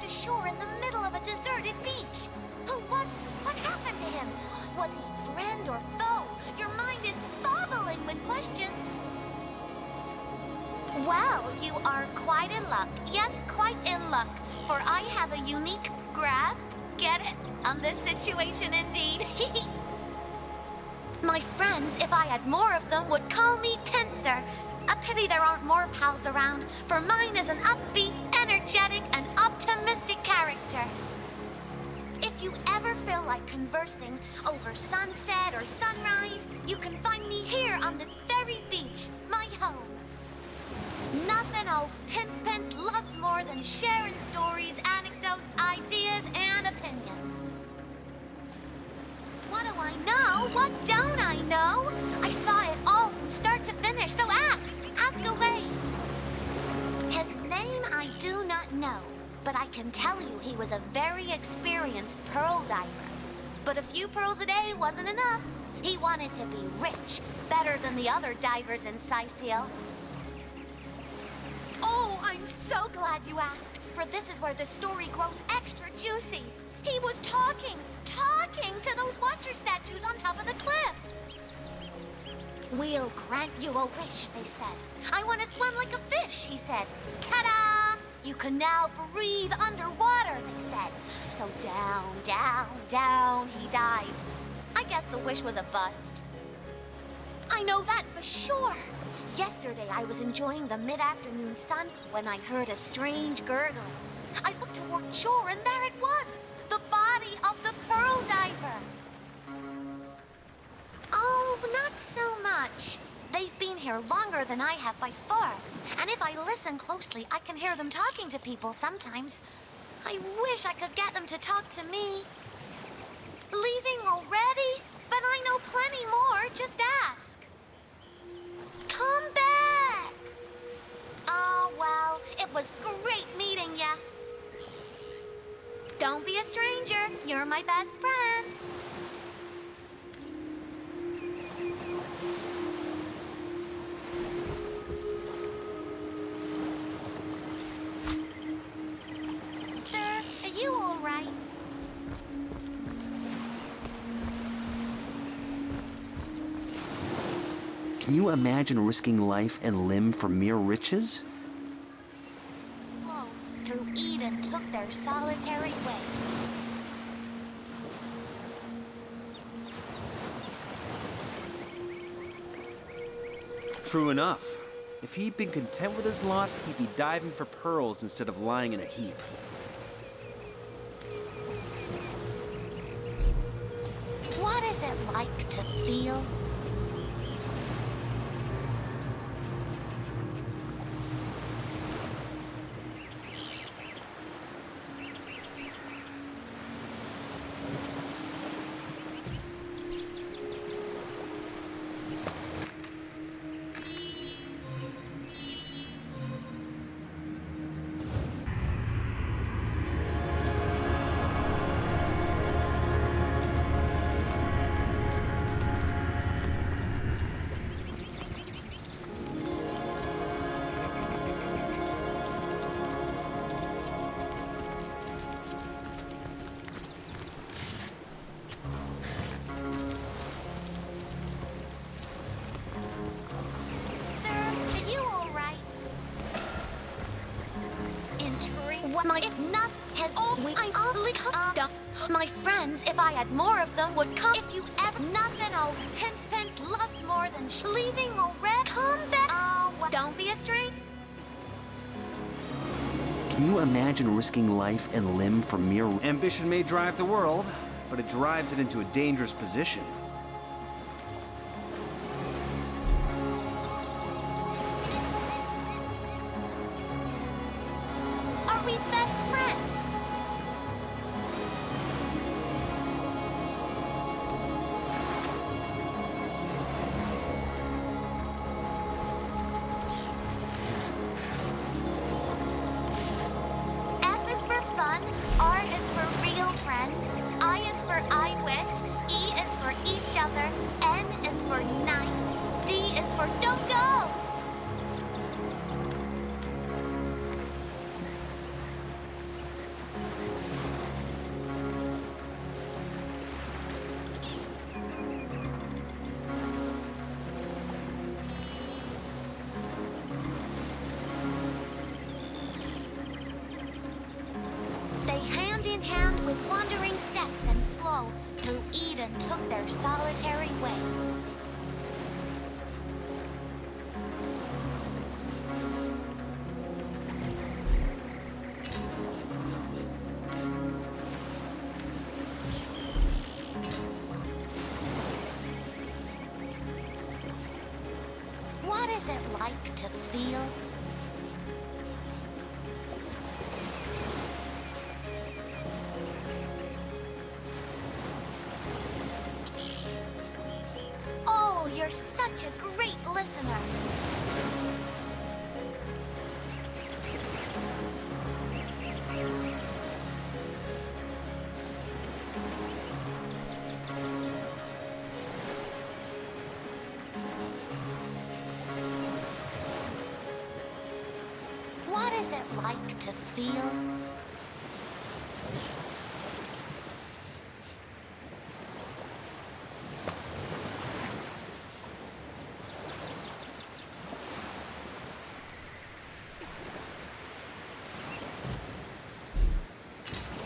to shore in the middle of a deserted beach. Who was he? What happened to him? Was he friend or foe? Your mind is bubbling with questions. Well, you are quite in luck. Yes, quite in luck. For I have a unique grasp, get it, on this situation indeed. My friends, if I had more of them, would call me Pincer. A pity there aren't more pals around, for mine is an upbeat, energetic, and optimistic character. If you ever feel like conversing over sunset or sunrise, you can find me here on this very beach, my home. Nothing old Pence loves more than sharing stories, anecdotes, ideas, and opinions. What do I know? What don't I know? I saw it all from start to finish, so ask away. His name I do not know, but I can tell you he was a very experienced pearl diver. But a few pearls a day wasn't enough. He wanted to be rich, better than the other divers in Sicil. Oh, I'm so glad you asked, for this is where the story grows extra juicy. He was talking to those watcher statues on top of the cliff. We'll grant you a wish, they said. I want to swim like a fish, he said. Ta-da! You can now breathe underwater, they said. So down, down, down he dived. I guess the wish was a bust. I know that for sure. Yesterday, I was enjoying the mid-afternoon sun when I heard a strange gurgling. I looked toward shore, and there it was, the body of the pearl diver. Oh, not so much. They've been here longer than I have by far, and if I listen closely, I can hear them talking to people sometimes. I wish I could get them to talk to me. Leaving already? But I know plenty more, just ask. Come back! Oh, well, it was great meeting ya. Don't be a stranger. You're my best friend. Sir, are you all right? Can you imagine risking life and limb for mere riches? Slow through Eden took their solitary way. True enough. If he'd been content with his lot, he'd be diving for pearls instead of lying in a heap. What is it like to feel? My friends, if I had more of them, would come. If you ever... Nothing old Pence loves more than leaving already. Come back. Oh, well. Don't be a stranger. Can you imagine risking life and limb for mere... Ambition may drive the world, but it drives it into a dangerous position. Are we best friends? F is for fun, R is for real friends, I is for I wish, E is for slow, through Eden took their solitary way. What is it like to feel? Oh, you're such a great listener. What is it like to feel?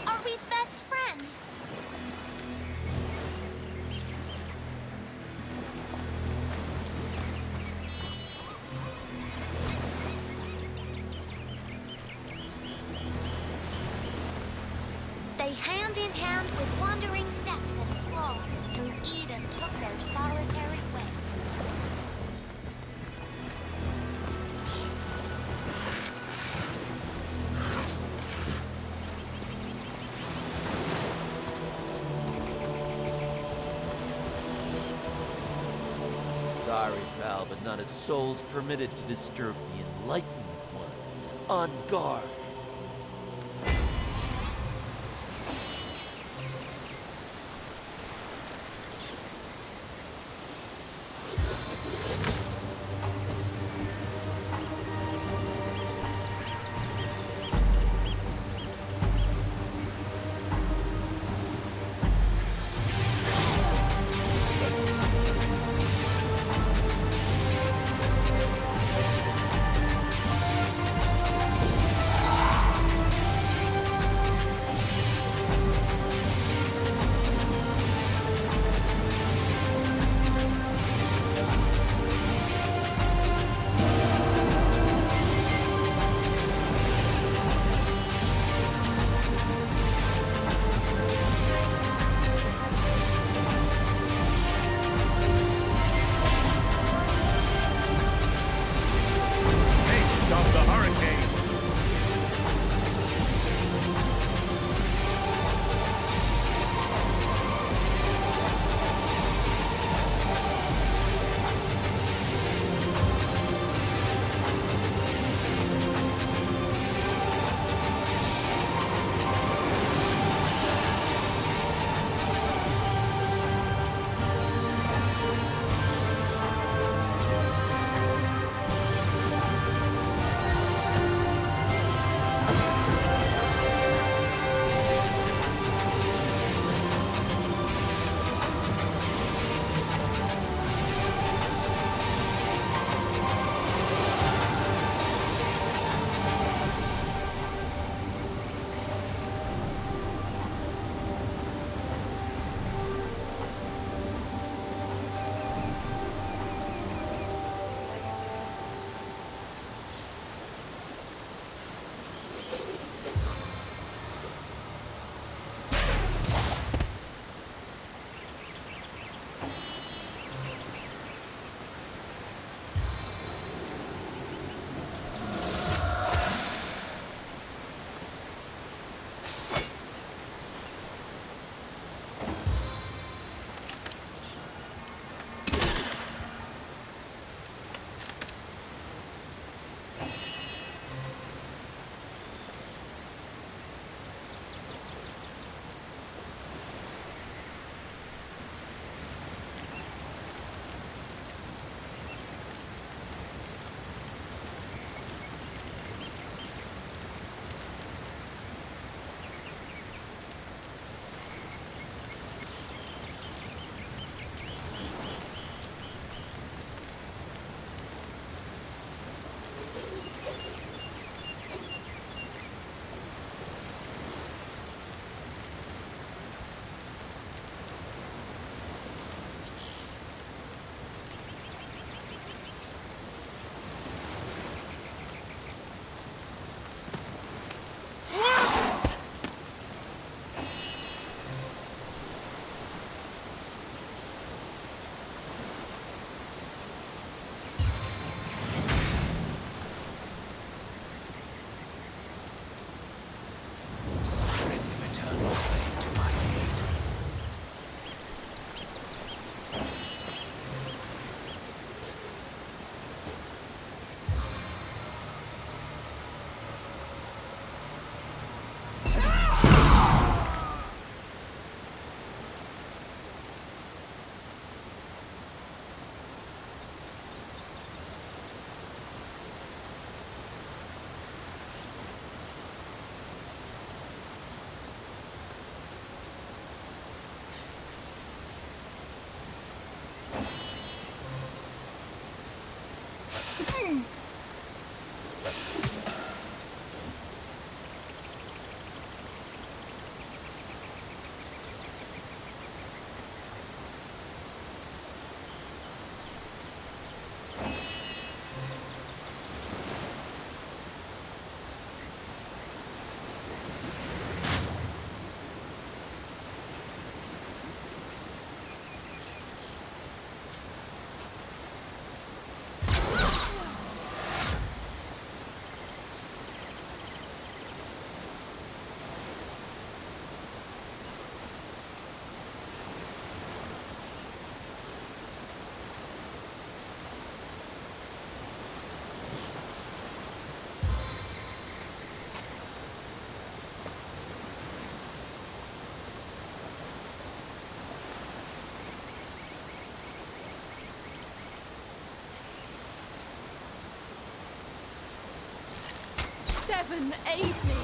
Are we best friends? They hand in hand with wandering steps and slow, through Eden took their solitary way. Sorry, pal, but not a soul's permitted to disturb the enlightened one. On guard. Aid me.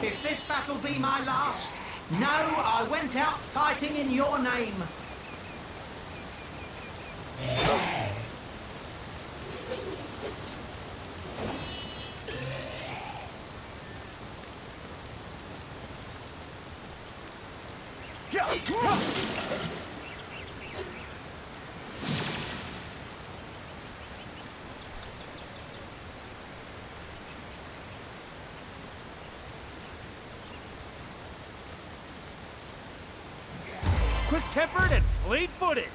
If this battle be my last, know I went out fighting in your name. Quick-tempered and fleet-footed.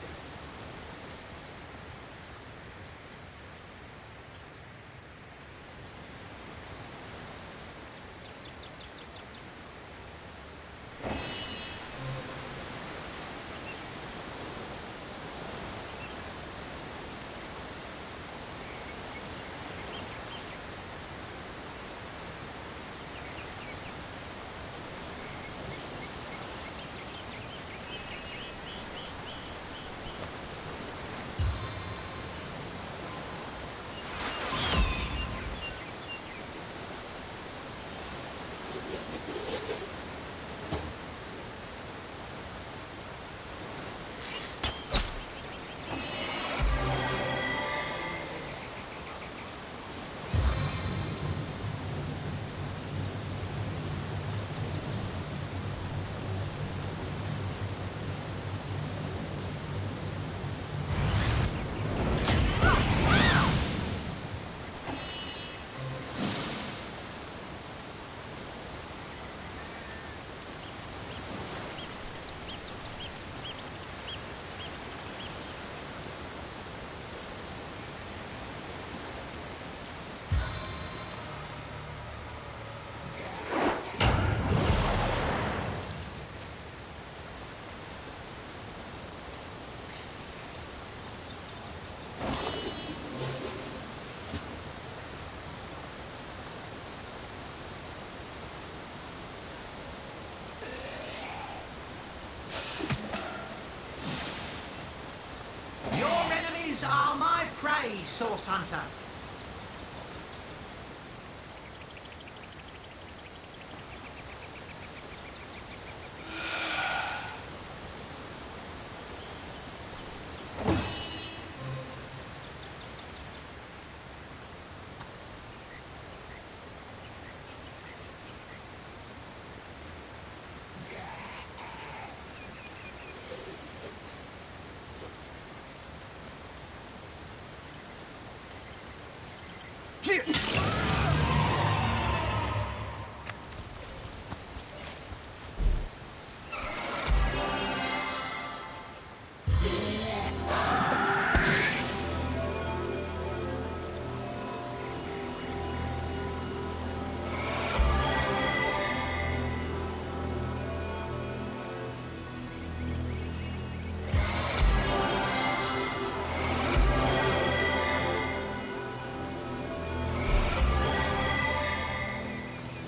eyes are my prey, Source Hunter.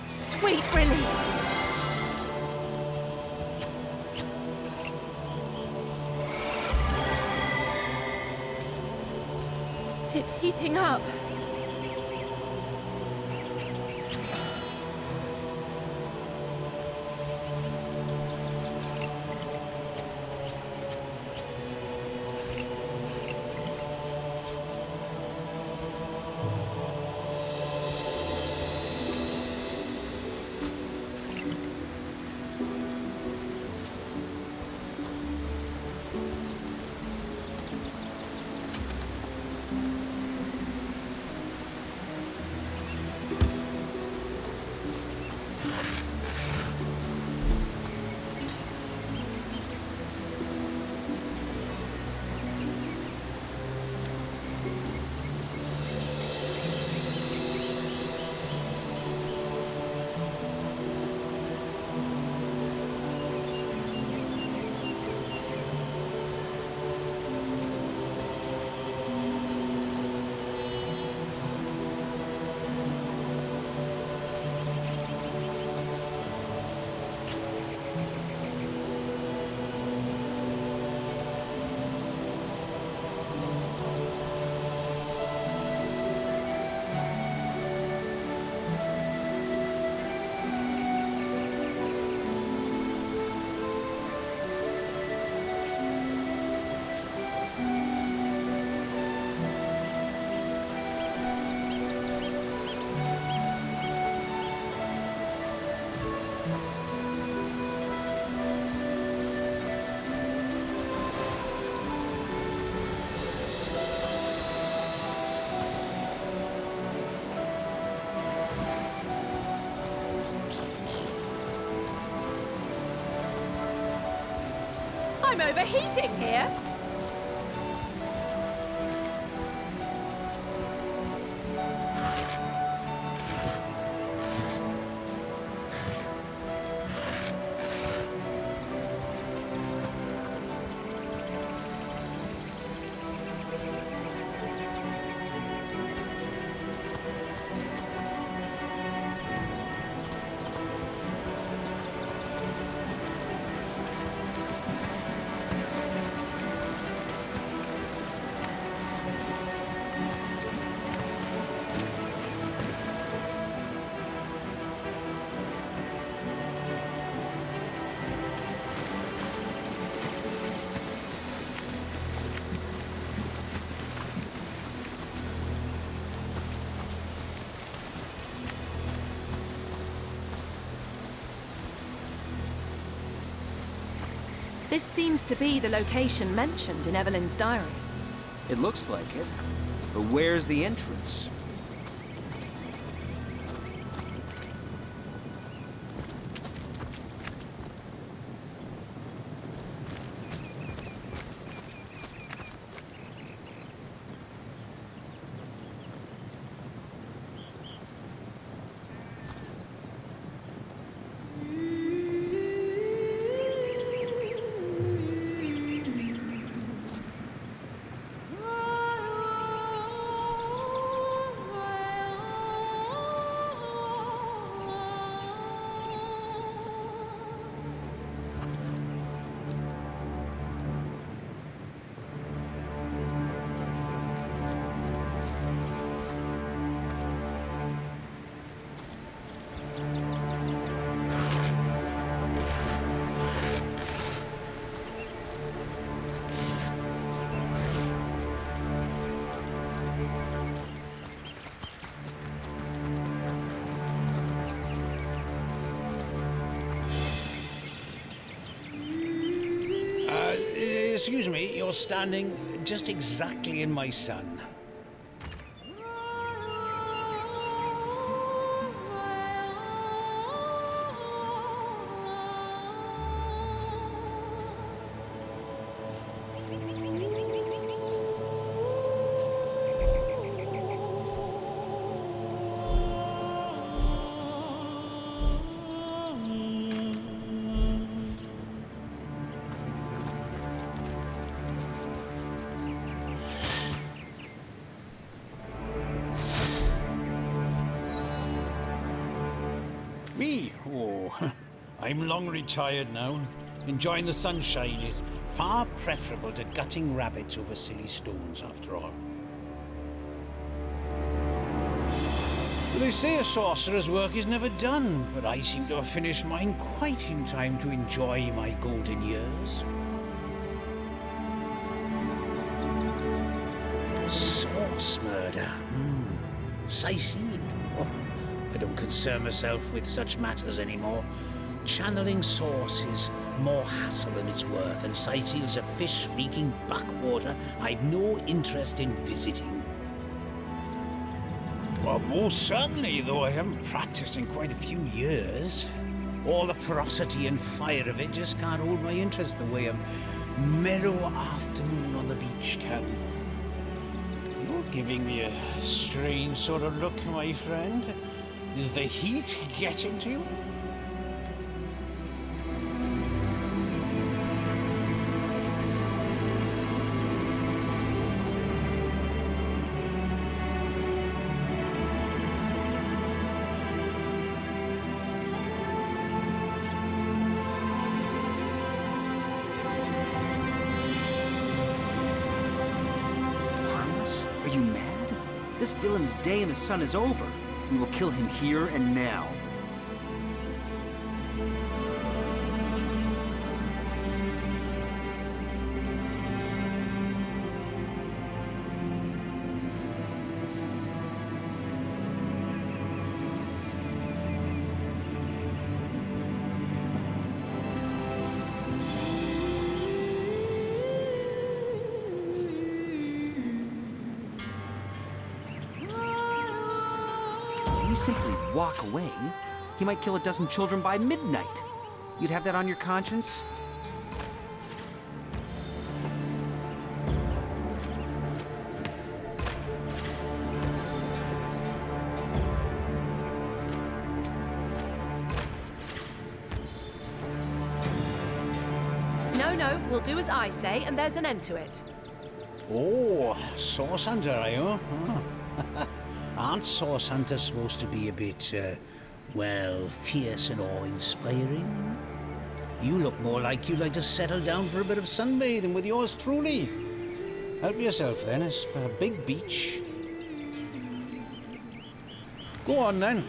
Sweet relief. It's heating up. I'm overheating here. This seems to be the location mentioned in Evelyn's diary. It looks like it. But where's the entrance? Excuse me, you're standing just exactly in my sun. Me? Oh, I'm long retired now. Enjoying the sunshine is far preferable to gutting rabbits over silly stones, after all. Well, they say a sorcerer's work is never done, but I seem to have finished mine quite in time to enjoy my golden years. Source murder. Sightseeing. Oh, I don't concern myself with such matters anymore. Channeling source is more hassle than it's worth, and sightseeing's a fish-reeking backwater I've no interest in visiting. Well, most certainly, though I haven't practiced in quite a few years. All the ferocity and fire of it just can't hold my interest the way a mellow afternoon on the beach can. You're giving me a strange sort of look, my friend. Is the heat getting to you? Harmless? Are you mad? This villain's day in the sun is over. We will kill him here and now. If we simply walk away, he might kill a dozen children by midnight. You'd have that on your conscience? No, we'll do as I say, and there's an end to it. Oh, source hunter, are you? Oh. Aren't source hunters supposed to be a bit, well, fierce and awe-inspiring? You look more like you'd like to settle down for a bit of sunbathing with yours truly. Help yourself then, it's a big beach. Go on then.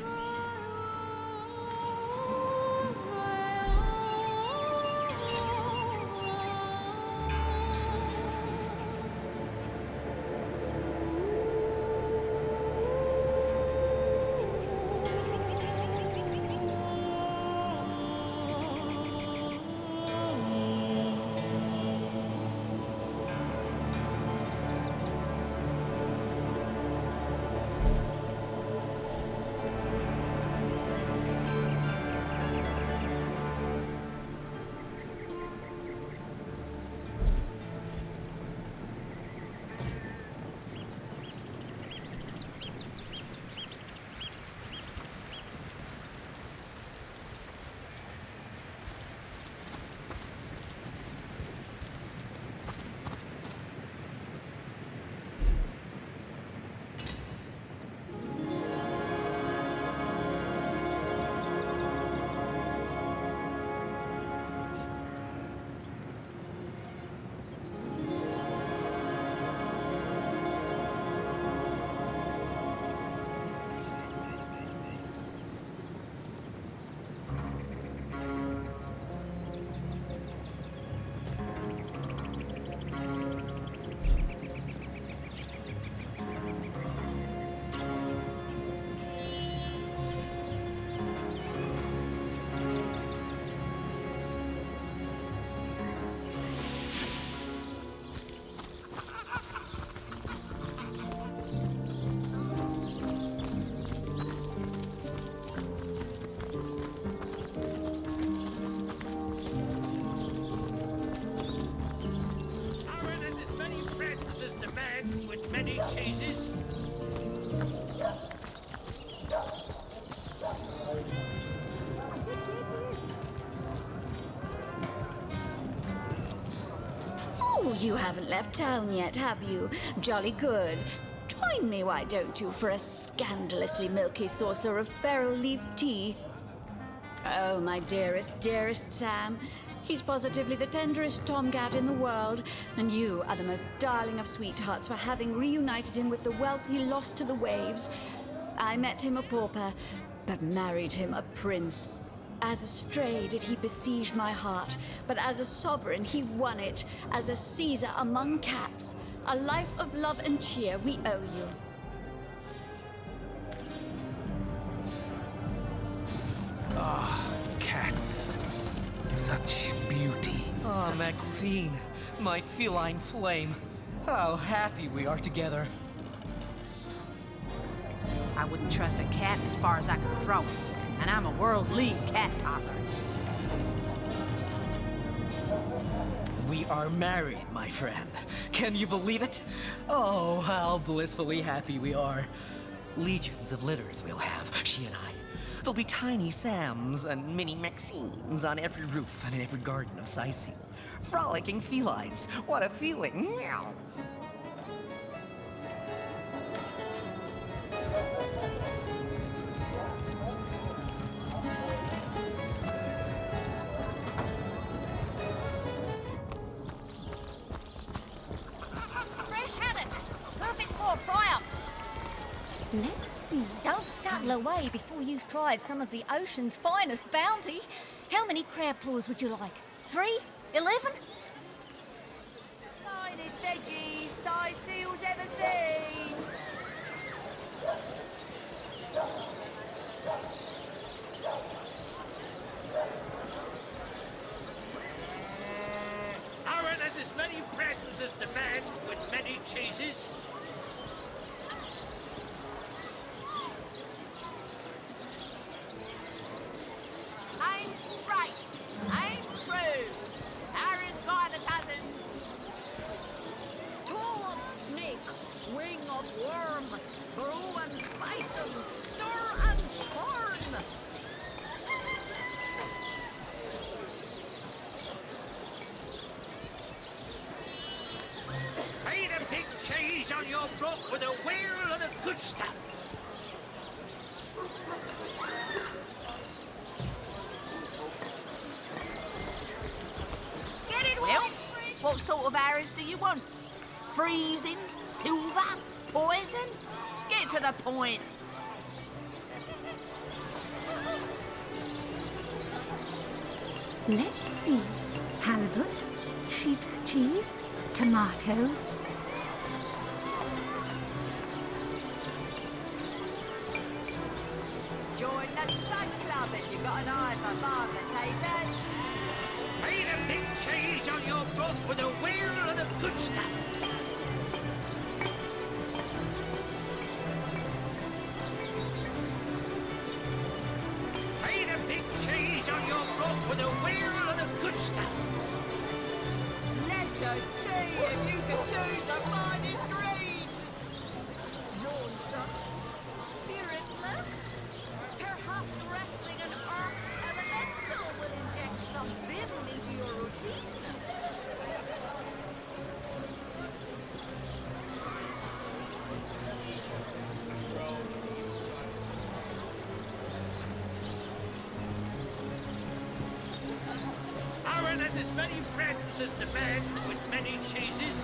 Oh, you haven't left town yet, have you? Jolly good. Join me, why don't you, for a scandalously milky saucer of feral leaf tea? Oh, my dearest, dearest Sam. He's positively the tenderest tomcat in the world, and you are the most darling of sweethearts for having reunited him with the wealth he lost to the waves. I met him a pauper, but married him a prince. As a stray did he besiege my heart, but as a sovereign he won it, as a Caesar among cats. A life of love and cheer we owe you. Cats. Such beauty. Oh, Maxine, my feline flame. How happy we are together. I wouldn't trust a cat as far as I could throw it, and I'm a world lead cat tosser. We are married, my friend. Can you believe it? Oh, how blissfully happy we are. Legions of litters we'll have, she and I. There'll be tiny Sams and mini Maxines on every roof and in every garden of Sicile. Frolicking felines. What a feeling. Meow. Fresh haddock! Perfect for a fry-up! Let's see. Don't scuttle away before you've tried some of the ocean's finest bounty. How many crab claws would you like? 3? 11? Finest veggies Sicile's ever seen. Aaron has as many friends as the man with many cheeses. I'm straight. I'm true. Arrows by the dozens. Toe of snake, wing of worm, brew and spice and stir and churn. Pay the big cheese on your block with a wheel of the good stuff. Get it Well, right, what sort of arrows do you want? Freezing? Silver? Poison? Get to the point. Let's see. Halibut, sheep's cheese, tomatoes. Join the Spud Club if you've got an eye for farm potatoes. Pay the big cheese on your block with a wheel of the good stuff. Pay the big cheese on your block with a wheel of the good stuff. Let us see if you can choose the finest greens. Lonesome, spiritless, perhaps wrestling an earth elemental will inject some vim into your routine. Aaron has as many friends as the man with many cheeses.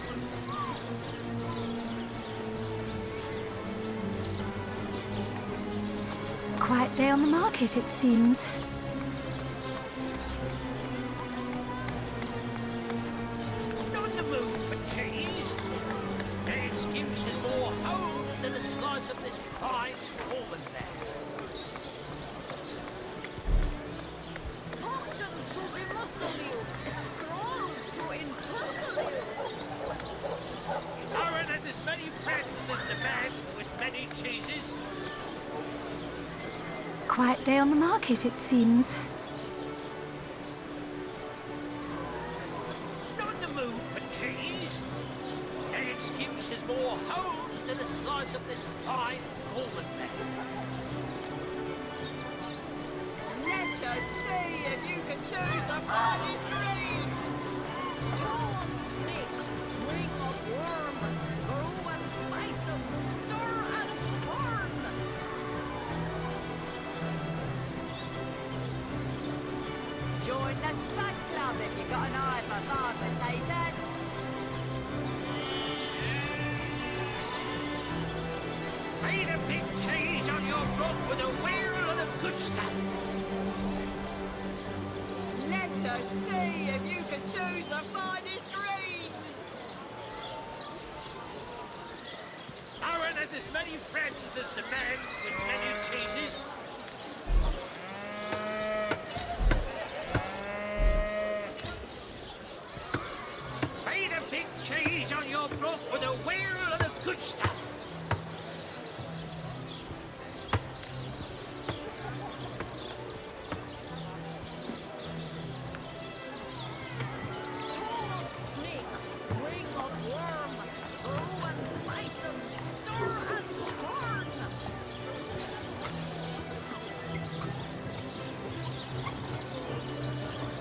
Quiet day on the market, it seems. Not in the mood for cheese. The excuse is more hose than a slice of this fine Corbin there. Potions to bemuscle you, scrolls to entussle you. Aaron has as many friends as the man with many cheeses. Quiet day on the market, it seems. Not in the mood for cheese. The excuse is more hose than a slice slice of this fine almond bread. Let us see if you can choose the finest greens. Tall snake, wing of worm, brew and spice 'em, stir and churn. Join the Stud Club if you got an eye for farm potatoes. May the big cheese on your block with a wheel of the good stuff. Let us see if you can choose the finest greens. Aaron has as many friends as the man with many cheeses. May the big cheese on your block with a wheel of the good stuff. Tall snake, wing of worm, brew and spice 'em, stir and churn.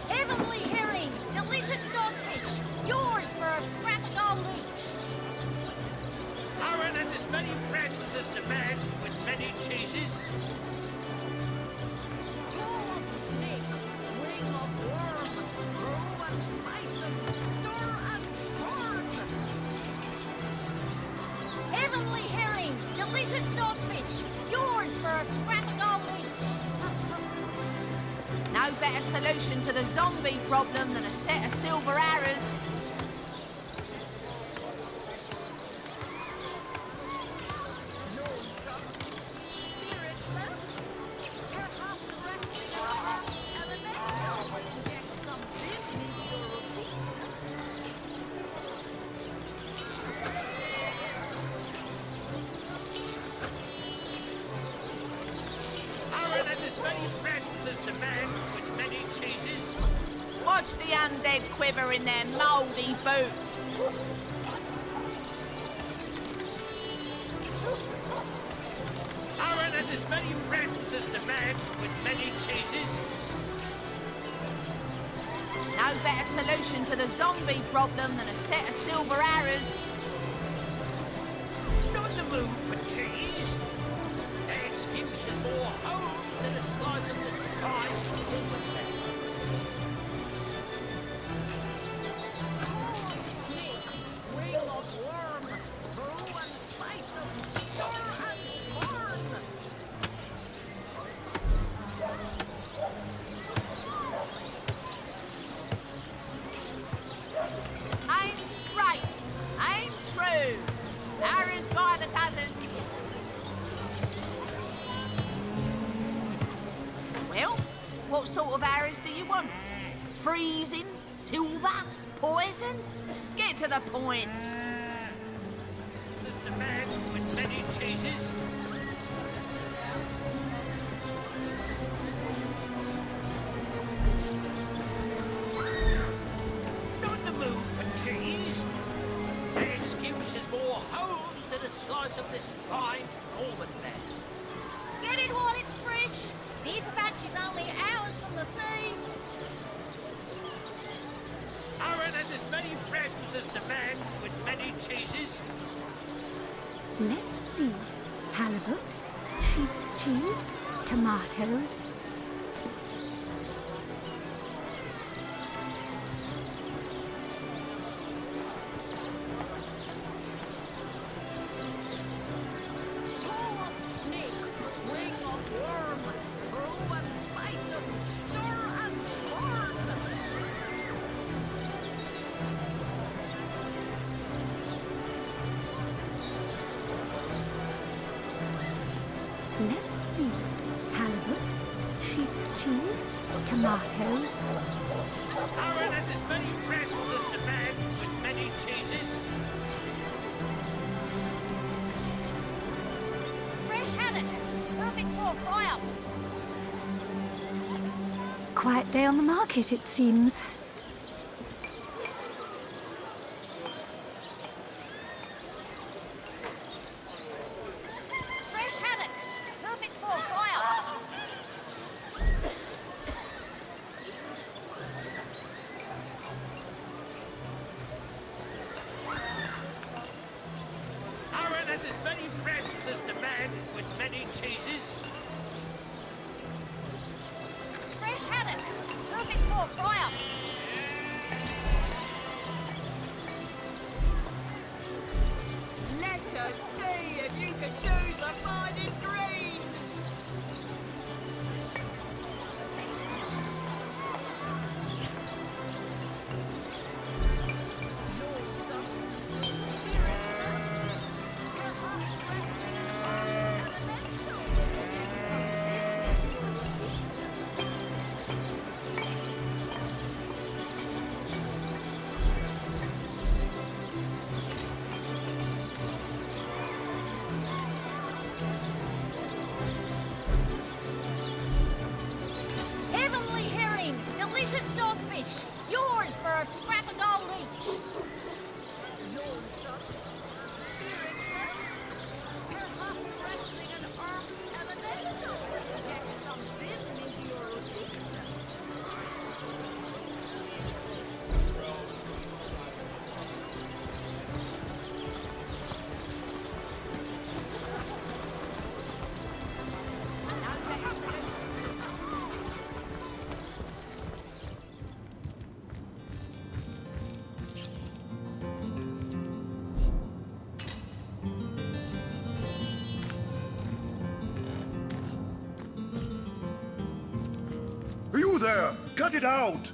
Heavenly herring, delicious dogfish, yours for a scrap of gold each. Aaron has as many friends as the man with many cheeses. Tall snake, wing of worm, brew and spice 'em, stir and churn. Heavenly herring, delicious dogfish, yours for a scrap of gold each. No better solution to the zombie problem than a set of silver arrows. Spiritless, perhaps wrestling elemental will inject some vim into your routine. Aaron has as many friends as the man with many cheeses. Watch the undead quiver in their mouldy boots. Aaron has as many friends as the man with many cheeses. No better solution to the zombie problem than a set of silver arrows. Not in the mood for cheese. Their excuse is more home than a slice of this fine almond bread. Snake, wing of worm, brew and spice 'em, stir and churn. Aim straight, aim true. Arrows by the dozens. Well, what sort of arrows do you want? Freezing? Silver? Poison? Get to the point. As the man with many cheeses. Not in the mood for cheese. Their excuse is more hose than a slice of this fine almond bread. Get it while it's fresh. This batch is only hours from the sea. Aaron has as many friends as the man with many cheeses. Let's see. Halibut, sheep's cheese, tomatoes. Tall snake, wing of worm, brew and spice 'em, stir and churn. Let's see. Halibut, sheep's cheese, tomatoes. Aaron has as many friends as the man with many cheeses. Fresh haddock, perfect for a fry-up. Quiet day on the market, it seems. haddock, perfect for a fire. Aaron has as many friends as the man with many cheeses. Fresh haddock, perfect for a fire. Let us see if you can choose the finest greens. Heavenly herring, delicious dogfish, yours for a scrap of gold each. Perhaps wrestling an armed elemental. Get some vim into your routine. You there! Cut it out!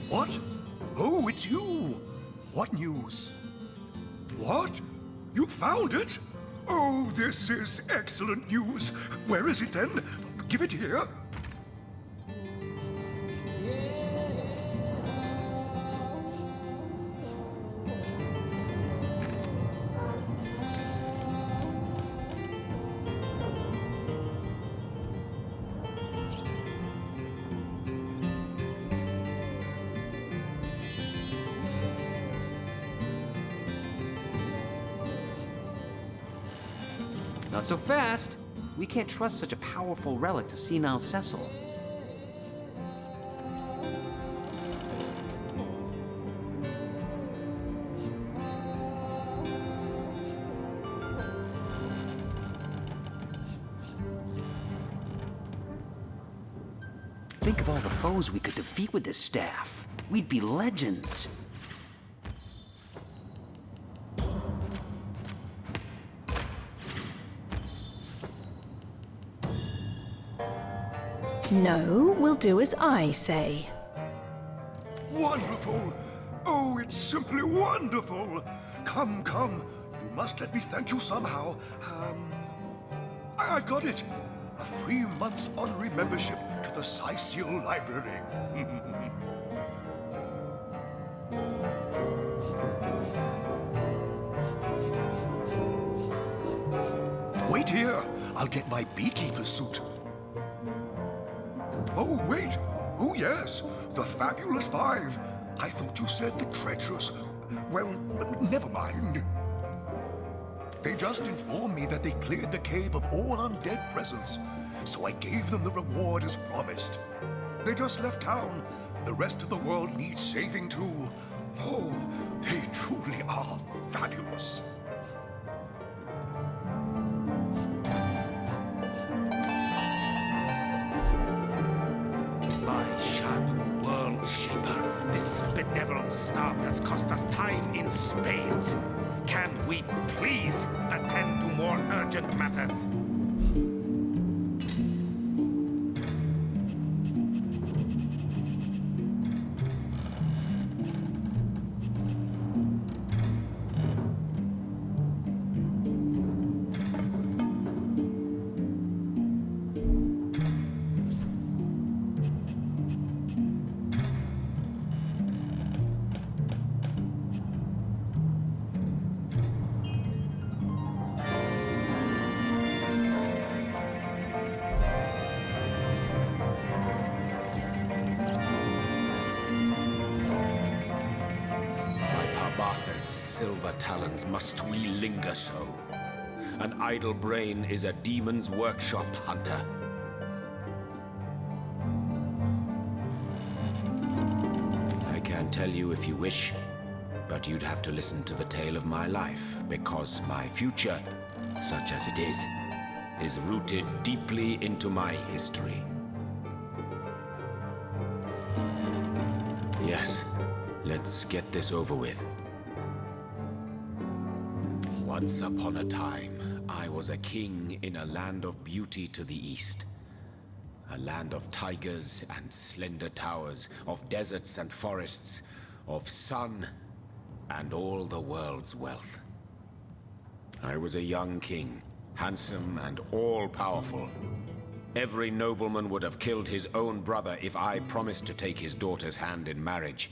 What? Oh, it's you! What news? What? You found it? Oh, this is excellent news. Where is it then? Give it here. Not so fast. We can't trust such a powerful relic to senile Cecil. Think of all the foes we could defeat with this staff. We'd be legends. No, we'll do as I say. Wonderful! Oh, it's simply wonderful! Come, come. You must let me thank you somehow. I've got it. A 3 months honorary membership to the Sicil Library. Wait here. I'll get my beekeeper's suit. Oh, wait. Oh, yes. The Fabulous Five. I thought you said the treacherous. Well, never mind. They just informed me that they cleared the cave of all undead presence, so I gave them the reward as promised. They just left town. The rest of the world needs saving too. Oh, they truly are fabulous. My shadow world shaper, this benevolent staff has cost us time in spades. Can we please attend to more urgent matters? silver talons must we linger so? An idle brain is a demon's workshop, hunter. I can tell you if you wish, but you'd have to listen to the tale of my life, because my future, such as it is rooted deeply into my history. Yes, let's get this over with. Once upon a time, I was a king in a land of beauty to the east. A land of tigers and slender towers, of deserts and forests, of sun and all the world's wealth. I was a young king, handsome and all-powerful. Every nobleman would have killed his own brother if I promised to take his daughter's hand in marriage.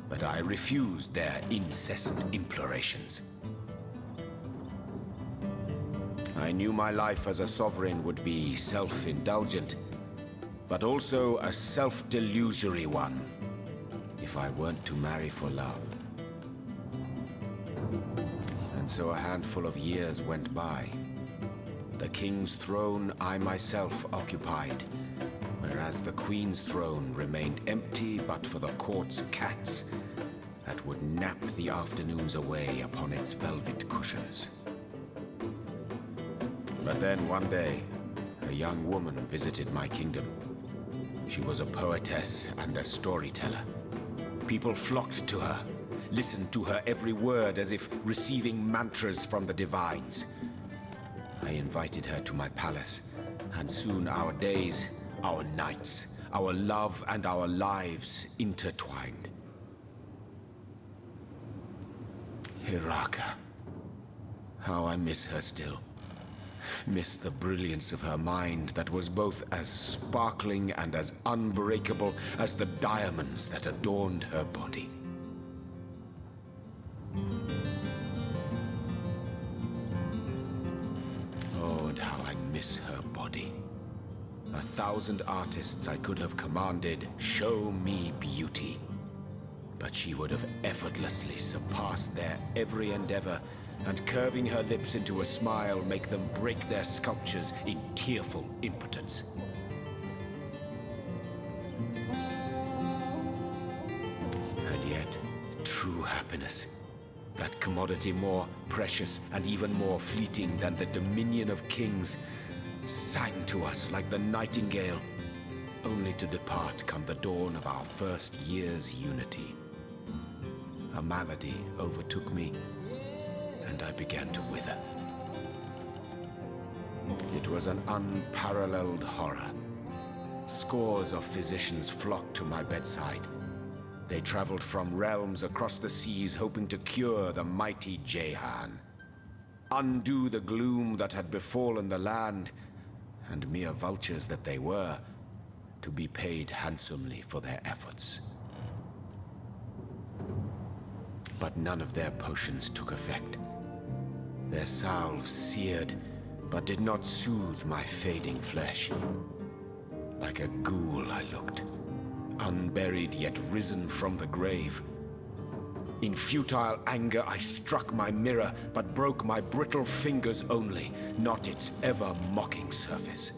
But I refused their incessant implorations. I knew my life as a sovereign would be self-indulgent, but also a self-delusory one, if I weren't to marry for love. And so a handful of years went by. The king's throne I myself occupied, whereas the queen's throne remained empty but for the court's cats that would nap the afternoons away upon its velvet cushions. But then one day, a young woman visited my kingdom. She was a poetess and a storyteller. People flocked to her, listened to her every word as if receiving mantras from the divines. I invited her to my palace, and soon our days, our nights, our love and our lives intertwined. Hiraka. How I miss her still. Miss the brilliance of her mind that was both as sparkling and as unbreakable as the diamonds that adorned her body. Oh, and how I miss her body. 1,000 artists I could have commanded, show me beauty. But she would have effortlessly surpassed their every endeavor, and curving her lips into a smile make them break their sculptures in tearful impotence. And yet, true happiness, that commodity more precious and even more fleeting than the dominion of kings, sang to us like the nightingale, only to depart come the dawn of our first year's unity. A malady overtook me, and I began to wither. It was an unparalleled horror. Scores of physicians flocked to my bedside. They traveled from realms across the seas hoping to cure the mighty Jehan, undo the gloom that had befallen the land, and mere vultures that they were, to be paid handsomely for their efforts. But none of their potions took effect. Their salves seared, but did not soothe my fading flesh. Like a ghoul I looked, unburied yet risen from the grave. In futile anger I struck my mirror, but broke my brittle fingers only, not its ever-mocking surface.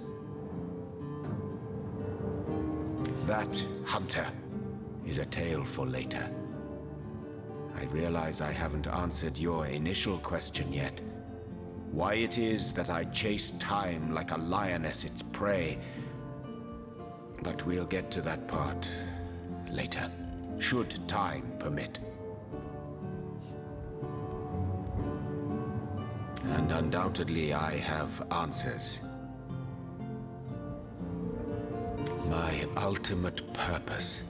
That, hunter, is a tale for later. I realize I haven't answered your initial question yet. Why it is that I chase time like a lioness its prey. But we'll get to that part later, should time permit. And undoubtedly I have answers. My ultimate purpose.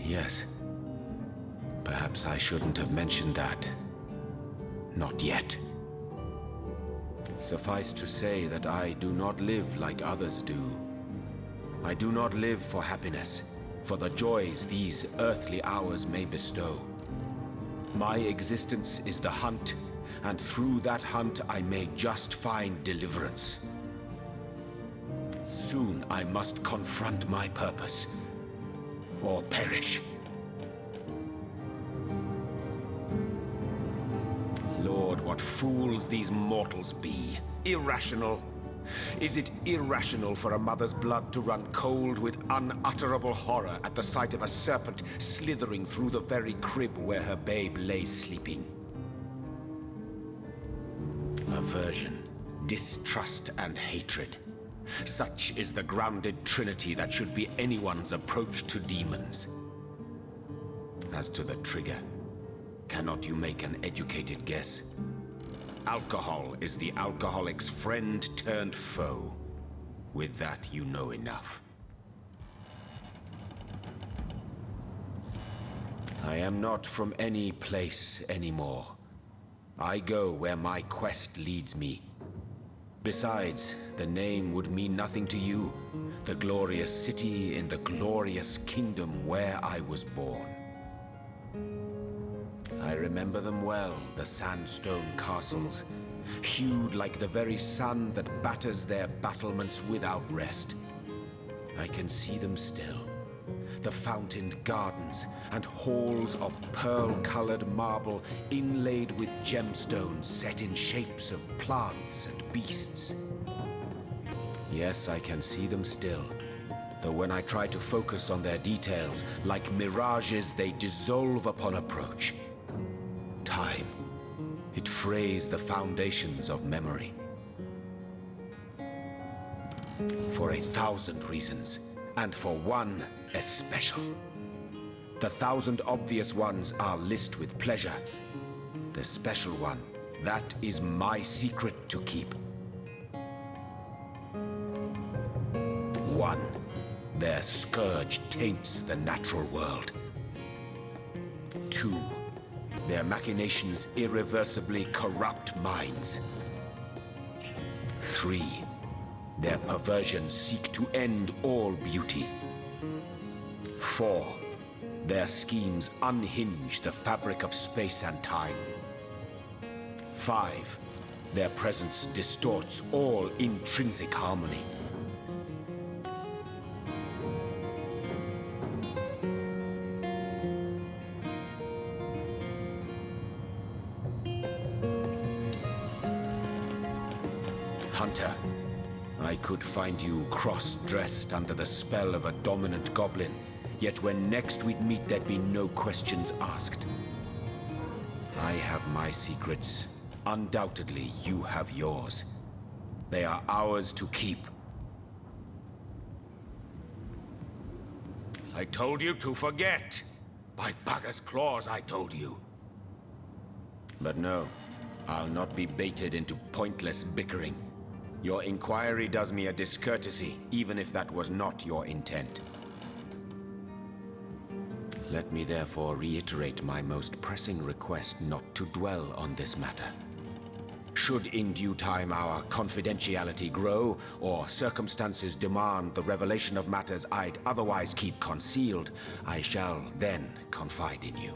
Yes. Perhaps I shouldn't have mentioned that. Not yet. Suffice to say that I do not live like others do. I do not live for happiness, for the joys these earthly hours may bestow. My existence is the hunt, and through that hunt I may just find deliverance. Soon I must confront my purpose, or perish. what fools these mortals be. Irrational. Is it irrational for a mother's blood to run cold with unutterable horror at the sight of a serpent slithering through the very crib where her babe lay sleeping? Aversion, distrust, and hatred. Such is the grounded trinity that should be anyone's approach to demons. As to the trigger, cannot you make an educated guess? Alcohol is the alcoholic's friend turned foe. With that, you know enough. I am not from any place anymore. I go where my quest leads me. Besides, the name would mean nothing to you. The glorious city in the glorious kingdom where I was born. I remember them well, the sandstone castles, hued like the very sun that batters their battlements without rest. I can see them still. The fountained gardens and halls of pearl-colored marble inlaid with gemstones set in shapes of plants and beasts. Yes, I can see them still, though when I try to focus on their details, like mirages, they dissolve upon approach. Time. It frays the foundations of memory. For 1,000 reasons, and for one especial. The 1,000 obvious ones are list with pleasure. The special one, that is my secret to keep. 1. Their scourge taints the natural world. 2. Their machinations irreversibly corrupt minds. 3. Their perversions seek to end all beauty. 4. Their schemes unhinge the fabric of space and time. 5. Their presence distorts all intrinsic harmony. Hunter, I could find you cross-dressed under the spell of a dominant goblin, yet when next we'd meet there'd be no questions asked. I have my secrets. Undoubtedly, you have yours. They are ours to keep. I told you to forget! By bugger's claws, I told you. But no, I'll not be baited into pointless bickering. Your inquiry does me a discourtesy, even if that was not your intent. Let me therefore reiterate my most pressing request not to dwell on this matter. Should in due time our confidentiality grow, or circumstances demand the revelation of matters I'd otherwise keep concealed, I shall then confide in you.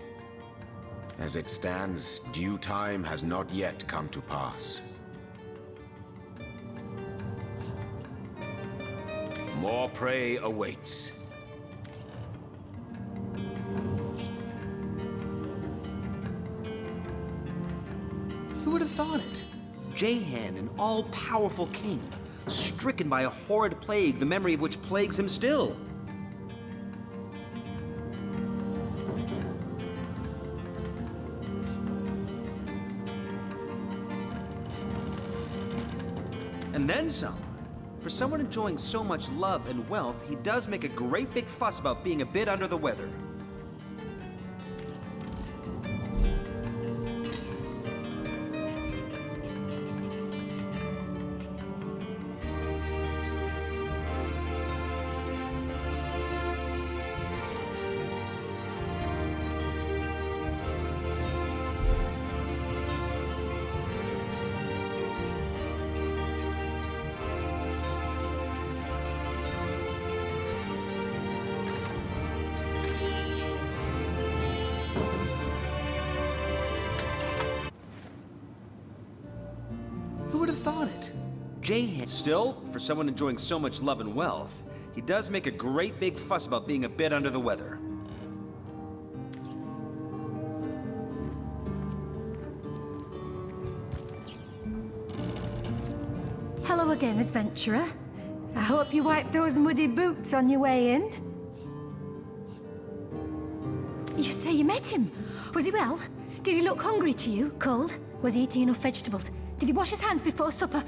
As it stands, due time has not yet come to pass. More prey awaits. Who would have thought it? Jahan, an all-powerful king, stricken by a horrid plague, the memory of which plagues him still. And then some. For someone enjoying so much love and wealth, he does make a great big fuss about being a bit under the weather. Who would have thought it? Jahan. Still, for someone enjoying so much love and wealth, he does make a great big fuss about being a bit under the weather. again, adventurer. I hope you wiped those muddy boots on your way in. You say you met him? Was he well? Did he look hungry to you? Cold? Was he eating enough vegetables? Did he wash his hands before supper?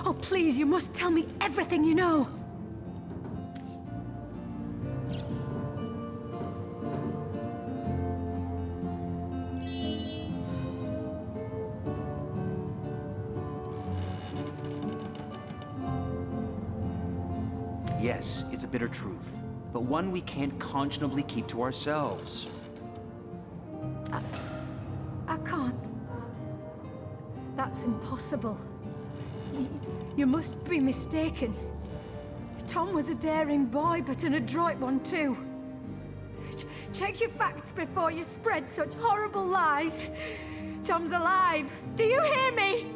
Oh, please, you must tell me everything you know. Yes, it's a bitter truth, but one we can't conscionably keep to ourselves. I can't. That's impossible. You must be mistaken. Tom was a daring boy, but an adroit one too. Check your facts before you spread such horrible lies. Tom's alive. Do you hear me?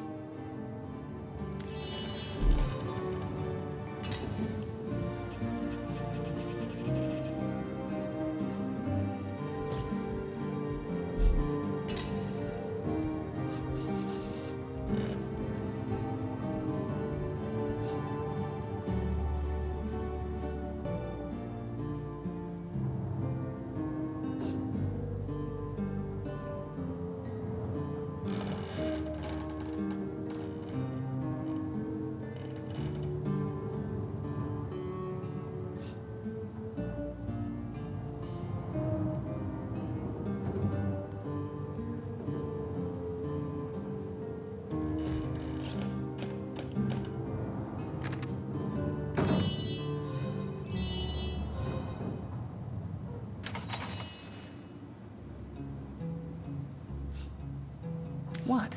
What?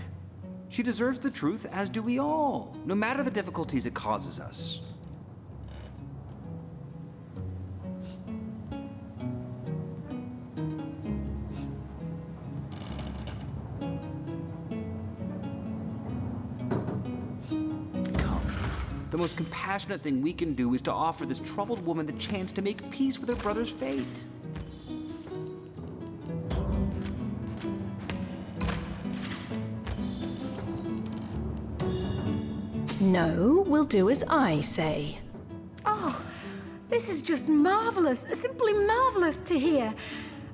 She deserves the truth, as do we all, no matter the difficulties it causes us. Come. The most compassionate thing we can do is to offer this troubled woman the chance to make peace with her brother's fate. No, we'll do as I say. Oh, this is just marvelous, simply marvelous to hear.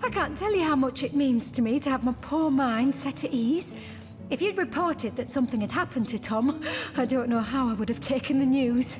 I can't tell you how much it means to me to have my poor mind set at ease. If you'd reported that something had happened to Tom, I don't know how I would have taken the news.